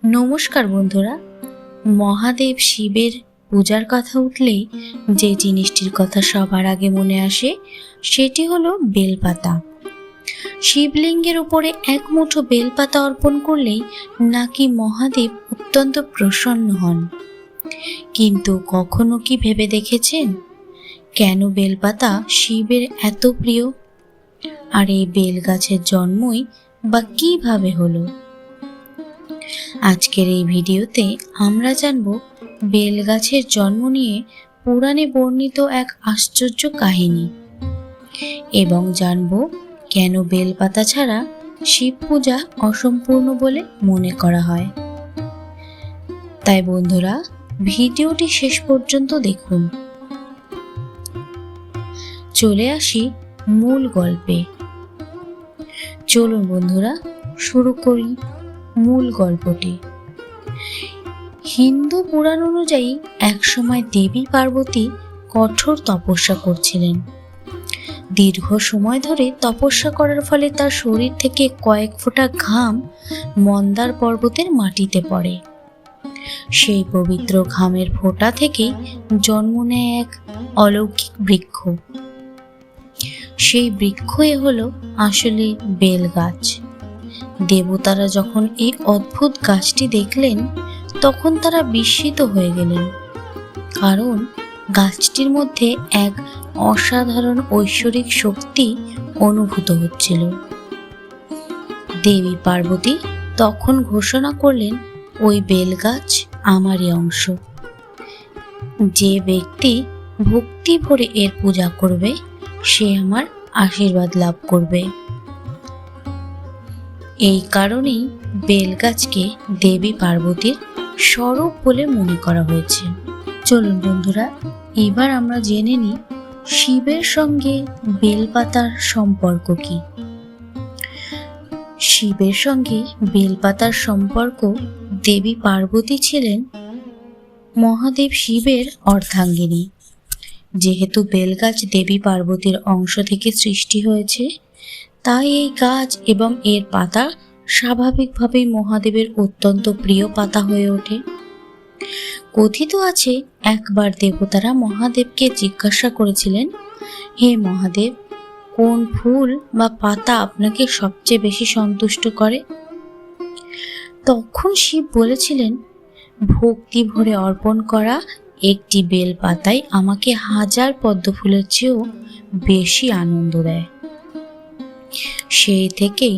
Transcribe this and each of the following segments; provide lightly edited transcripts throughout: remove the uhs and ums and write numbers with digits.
নমস্কার বন্ধুরা। মহাদেব শিবের পূজার কথা উঠলেই যে জিনিসটির কথা সবার আগে মনে আসে সেটি হলো বেলপাতা। শিবলিঙ্গের উপরে এক মুঠো বেলপাতা অর্পণ করলেই নাকি মহাদেব অত্যন্ত প্রসন্ন হন। কিন্তু কখনো কি ভেবে দেখেছেন কেন বেলপাতা শিবের এত প্রিয়? আর এই বেল গাছের জন্মই বা কিভাবে হলো? আজকের এই ভিডিওতে আমরা জানব বেল গাছের জন্ম নিয়ে পুরাণে বর্ণিত এক আশ্চর্য কাহিনী এবং জানব কেন বেলপাতা ছাড়া শিব পূজা অসম্পূর্ণ বলে মনে করা হয়। তাই বন্ধুরা, ভিডিওটি শেষ পর্যন্ত দেখুন। চলে আসি মূল গল্পে। চলুন বন্ধুরা, শুরু করি মূল গল্পটি। হিন্দু পুরাণ অনুযায়ী একসময় দেবী পার্বতী কঠোর তপস্যা করছিলেন। দীর্ঘ সময় ধরে তপস্যা করার ফলে তার শরীর থেকে কয়েক ফোঁটা ঘাম মন্দার পর্বতের মাটিতে পড়ে। সেই পবিত্র ঘামের ফোঁটা থেকেই জন্ম নেয় এক অলৌকিক বৃক্ষ। সেই বৃক্ষই হলো আসলে বেল গাছ। দেবতারা যখন এই অদ্ভুত গাছটি দেখলেন তখন তারা বিস্মিত হয়ে গেলেন, কারণ গাছটির মধ্যে এক অসাধারণ ঐশ্বরিক শক্তি অনুভূত হচ্ছিল। দেবী পার্বতী তখন ঘোষণা করলেন, ওই বেল গাছ আমারই অংশ। যে ব্যক্তি ভক্তি ভরে এর পূজা করবে সে আমার আশীর্বাদ লাভ করবে। এই কারণেই বেল গাছকে দেবী পার্বতীর স্বরূপ বলে মনে করা হয়েছে। চলুন বন্ধুরা, এবার আমরা জেনে নিই শিবের সঙ্গে বেলপাতার সম্পর্ক কি। শিবের সঙ্গে বেলপাতার সম্পর্ক, দেবী পার্বতী ছিলেন মহাদেব শিবের অর্ধাঙ্গিনী। যেহেতু বেলগাছ দেবী পার্বতীর অংশ থেকে সৃষ্টি হয়েছে, তাই এই গাছ এবং এর পাতা স্বাভাবিকভাবেই মহাদেবের অত্যন্ত প্রিয় পাতা হয়ে ওঠে। কথিত আছে, একবার দেবতারা মহাদেবকে জিজ্ঞাসা করেছিলেন, হে মহাদেব, কোন ফুল বা পাতা আপনাকে সবচেয়ে বেশি সন্তুষ্ট করে? তখন শিব বলেছিলেন, ভক্তি ভরে অর্পণ করা একটি বেল পাতাই আমাকে 1000 পদ্ম ফুলের চেয়েও বেশি আনন্দ দেয়। সেই থেকেই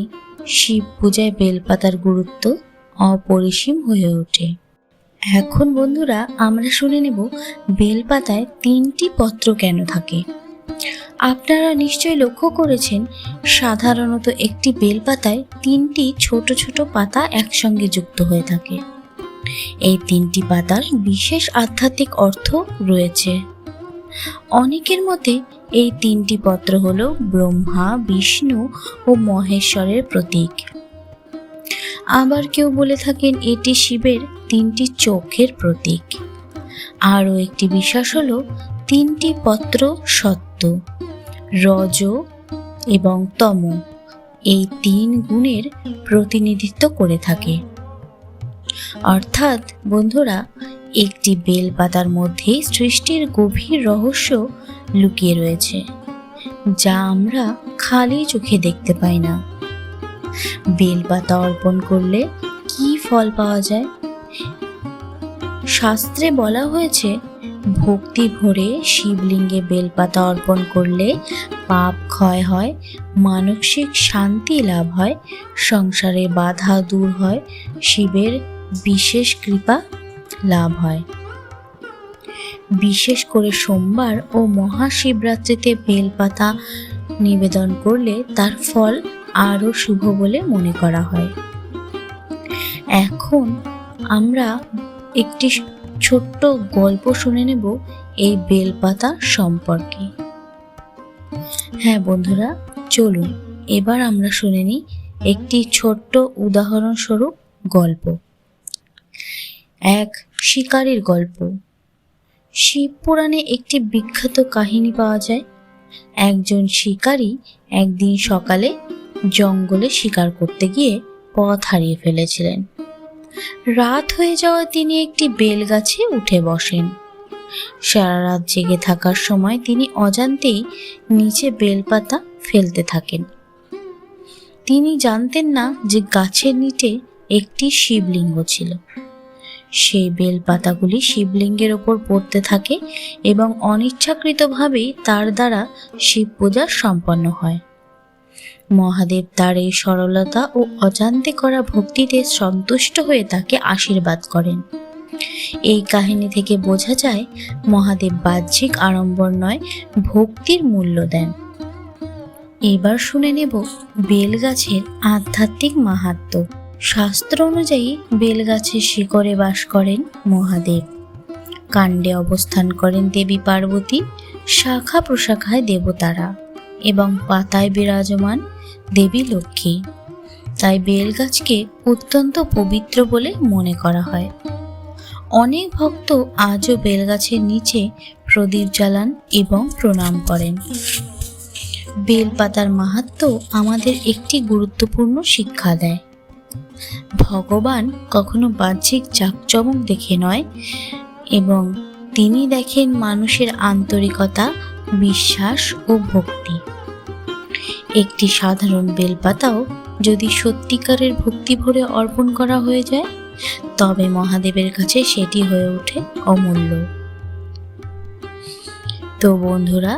শিব পূজায় বেলপাতার গুরুত্ব অপরিসীম হয়ে ওঠে। এখন বন্ধুরা, আমরা শুনে নেব বেলপাতায় 3টি পত্র কেন থাকে। আপনারা নিশ্চয়ই লক্ষ্য করেছেন, সাধারণত একটি বেলপাতায় 3টি ছোট ছোট পাতা একসঙ্গে যুক্ত হয়ে থাকে। এই 3টি পাতার বিশেষ আধ্যাত্মিক অর্থ রয়েছে। অনেকের মতে এই 3টি পত্র হলো ব্রহ্মা, বিষ্ণু ও মহেশ্বরের প্রতীক। আবার কেউ বলে থাকেন এটি শিবের 3টি চোখের প্রতীক। আরও একটি বিশ্বাস হলো 3টি পত্র সত্য, রজ এবং তম এই 3 গুণের প্রতিনিধিত্ব করে থাকে। অর্থাৎ বন্ধুরা, একটি বেল পাতার মধ্যেই সৃষ্টির গভীর রহস্য লুকিয়ে রয়েছে, যা আমরা খালি চোখে দেখতে পাই না। বেলপাতা অর্পণ করলে কি ফল পাওয়া যায়? শাস্ত্রে বলা হয়েছে, ভক্তি ভরে শিবলিঙ্গে বেলপাতা অর্পণ করলে পাপ ক্ষয় হয়, মানসিক শান্তি লাভ হয়, সংসারে বাধা দূর হয়, শিবের বিশেষ কৃপা লাভ হয়। বিশেষ করে সোমবার ও মহাশিবরাত্রিতে বেলপাতা নিবেদন করলে তার ফল আরও শুভ বলে মনে করা হয়। এখন আমরা একটি ছোট্ট গল্প শুনে নেব এই বেলপাতা সম্পর্কে। হ্যাঁ বন্ধুরা, চলুন এবার আমরা শুনে নিই একটি ছোট্ট উদাহরণস্বরূপ গল্প। এক শিকারীর গল্প। শিব পুরাণে একটি বিখ্যাত কাহিনী পাওয়া যায়। একজন শিকারী একদিন সকালে জঙ্গলে শিকার করতে গিয়ে পথ হারিয়ে ফেলেছিলেন। রাত হয়ে যাওয়ায় তিনি একটি বেল গাছে উঠে বসেন। সারা রাত জেগে থাকার সময় তিনি অজান্তেই নিচে বেলপাতা ফেলতে থাকেন। তিনি জানতেন না যে গাছের নিচে একটি শিবলিঙ্গ ছিল। সেই বেলপাতাগুলি শিবলিঙ্গের ওপর পড়তে থাকে এবং অনিচ্ছাকৃতভাবেই তার দ্বারা শিব পূজা সম্পন্ন হয়। মহাদেব তার এই সরলতা ও অজান্তে করা ভক্তিতে সন্তুষ্ট হয়ে তাকে আশীর্বাদ করেন। এই কাহিনী থেকে বোঝা যায় মহাদেব বাহ্যিক আড়ম্বর নয়, ভক্তির মূল্য দেন। এবার শুনে নেব বেলগাছের আধ্যাত্মিক মাহাত্ম্য। শাস্ত্র অনুযায়ী বেলগাছের শিকড়ে বাস করেন মহাদেব, কাণ্ডে অবস্থান করেন দেবী পার্বতী, শাখা প্রশাখায় দেবতারা এবং পাতায় বিরাজমান দেবী লক্ষ্মী। তাই বেলগাছকে অত্যন্ত পবিত্র বলে মনে করা হয়। অনেক ভক্ত আজও বেলগাছের নিচে প্রদীপ জ্বালান এবং প্রণাম করেন। বেলপাতার মাহাত্ম্য আমাদের একটি গুরুত্বপূর্ণ শিক্ষা দেয়। ভগবান কখনো বাহ্যিক জাঁকজমক দেখে নয়, এবং তিনি দেখেন মানুষের আন্তরিকতা, বিশ্বাস ও ভক্তি। একটি সাধারণ বেলপাতাও যদি সত্যিকারের ভক্তি ভরে অর্পণ করা হয়ে যায়, তবে মহাদেবের কাছে সেটি হয়ে ওঠে অমূল্য। তো বন্ধুরা,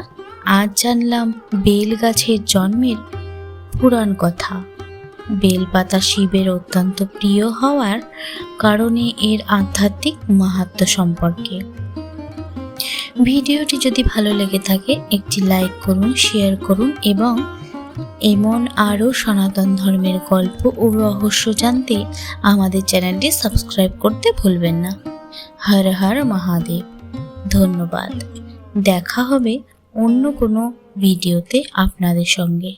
আজ জানলাম বেল গাছের জন্মের পুরাণ কথা। বেলপাতা শিবের অত্যন্ত প্রিয় হওয়ার কারণে এর আধ্যাত্মিক মাহাত্ম্য সম্পর্কে। ভিডিওটি যদি ভালো লেগে থাকে একটি লাইক করুন, শেয়ার করুন এবং এমন আরও সনাতন ধর্মের গল্প ও রহস্য জানতে আমাদের চ্যানেলটি সাবস্ক্রাইব করতে ভুলবেন না। হর হর মহাদেব। ধন্যবাদ। দেখা হবে অন্য কোনো ভিডিওতে আপনাদের সঙ্গে।